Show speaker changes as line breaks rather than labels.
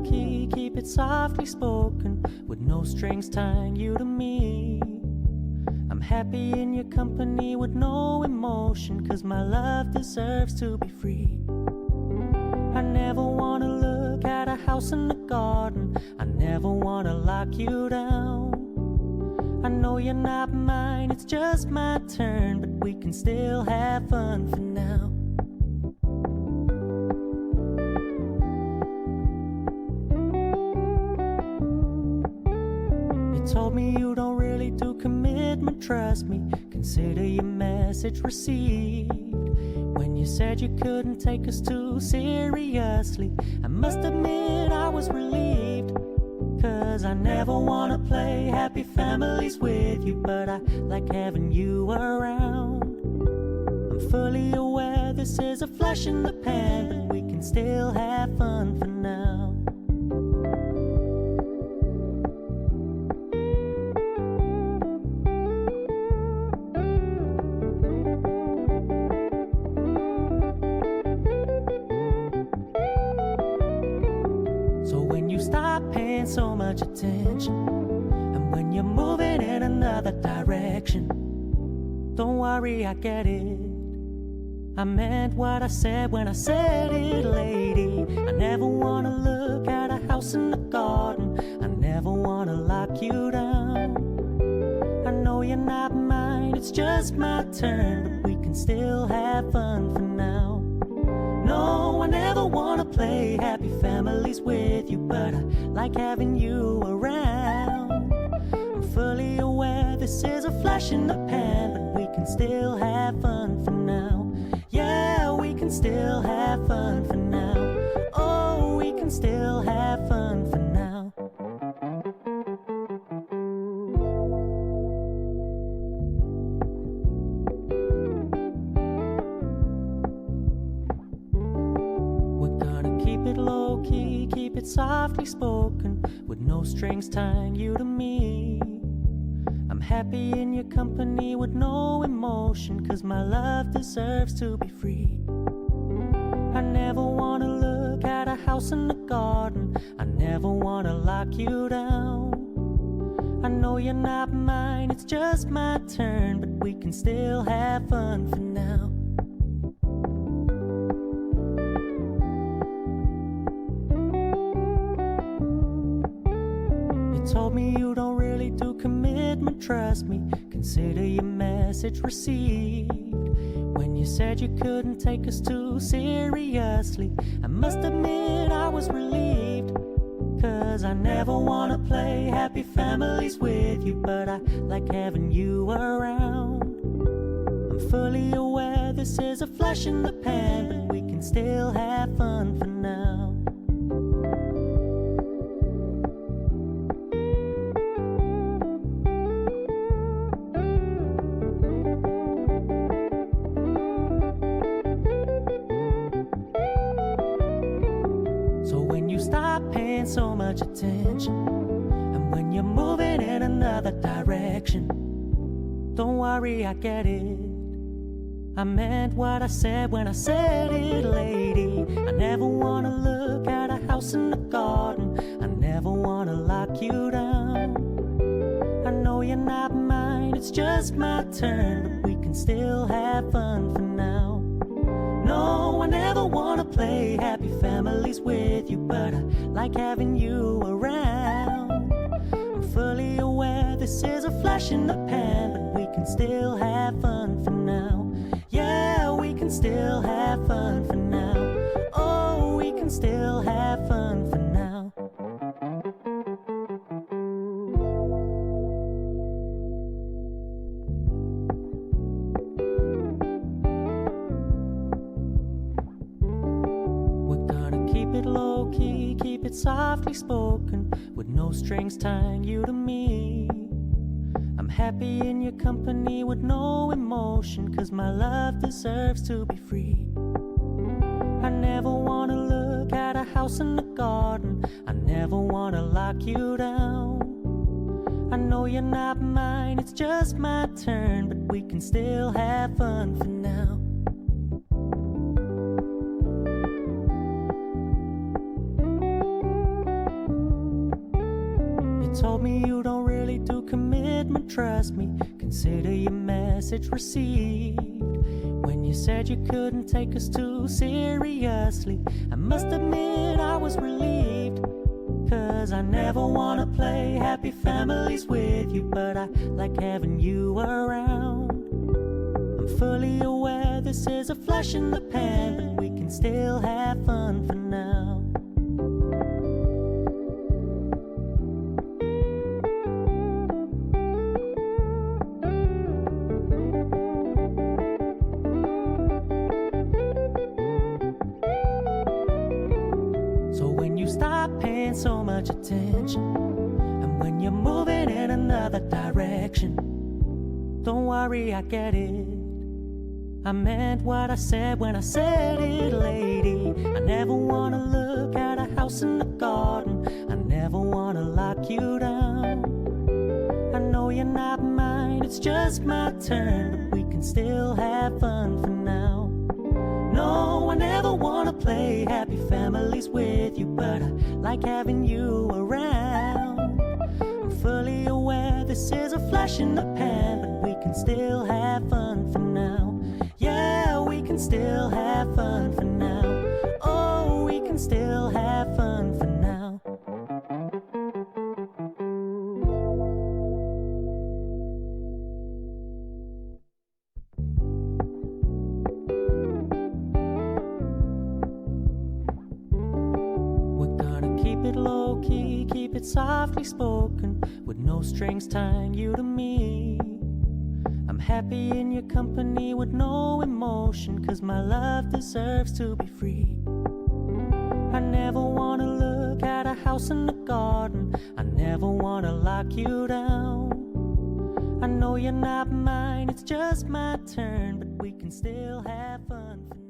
low-key, keep it softly spoken, with no strings tying you to me. I'm happy in your company with no emotion, 'cause my love deserves to be free. I never wanna look at a house in the garden, I never wanna lock you down. I know you're not mine, it's just my turn, but we can still have fun for now. You told me you don't really do commitment, trust me, consider your message received. When you said you couldn't take us too seriously, I must admit I was relieved. 'Cause I never wanna play happy families with you, but I like having you around. I'm fully aware this is a flash in the pan, but we can still have fun for now. So when you stop paying so much attention, and when you're moving in another direction, don't worry, I get it. I meant what I said when I said it, lady. I never wanna look at a house in the garden, I never wanna lock you down. I know you're not mine, it's just my turn, but we can still have fun for now. No, I never wanna play happy families with you, but I like having you around. I'm fully aware this is a flash in the pan, but we can still have fun for now. Yeah, we can still have fun for now. Oh, we can still have fun for now. Keep it low-key, keep it softly spoken, with no strings tying you to me. I'm happy in your company with no emotion, 'cause my love deserves to be free. I never wanna look at a house in the garden, I never wanna lock you down. I know you're not mine, it's just my turn, but we can still have fun for now. Told me you don't really do commitment, trust me, consider your message received. When you said you couldn't take us too seriously, I must admit I was relieved. 'Cause I never wanna play happy families with you, but I like having you around. I'm fully aware this is a flash in the pan, but we can still have fun for now. Stop paying so much attention, and when you're moving in another direction, don't worry, I get it. I meant what I said when I said it, lady. I never wanna look at a house in the garden, I never wanna lock you down. I know you're not mine, it's just my turn, but we can still have fun for now. No, I never wanna play happy families with you, but I like having you around. I'm fully aware this is a flash in the pan, but we can still have fun for now. Yeah, we can still have fun for now. Oh, we can still have fun for now. Keep it low-key, keep it softly spoken, with no strings tying you to me. I'm happy in your company with no emotion, 'cause my love deserves to be free. I never wanna look at a house in the garden, I never wanna lock you down. I know you're not mine, it's just my turn, but we can still have fun for now. me you don't really do commitment, trust me. Consider your message received. When you said you couldn't take us too seriously, I must admit I was relieved. Cause I never wanna play happy families with you, but I like having you around. I'm fully aware this is a flash in the pan, but we can still have fun for now. So when you stop paying so much attention, and when you're moving in another direction, don't worry, I get it. I meant what I said when I said it, lady. I never wanna look at a house in the garden. I never wanna lock you down. I know you're not mine, it's just my turn, but we can still have fun for now. No, I never wanna play happy families with you, but I like having you around. I'm fully aware this is a flash in the pan, but we can still have fun for now. Yeah, we can still have fun for now. Oh, we can still have fun for now. We're gonna keep it low key, keep it softly spoken, with no strings tying you to me. I'm happy in your company with no emotion, cause my love deserves to be free. I never wanna look at a house in the garden. I never wanna lock you down. I know you're not mine, it's just my turn, but we can still have fun for now.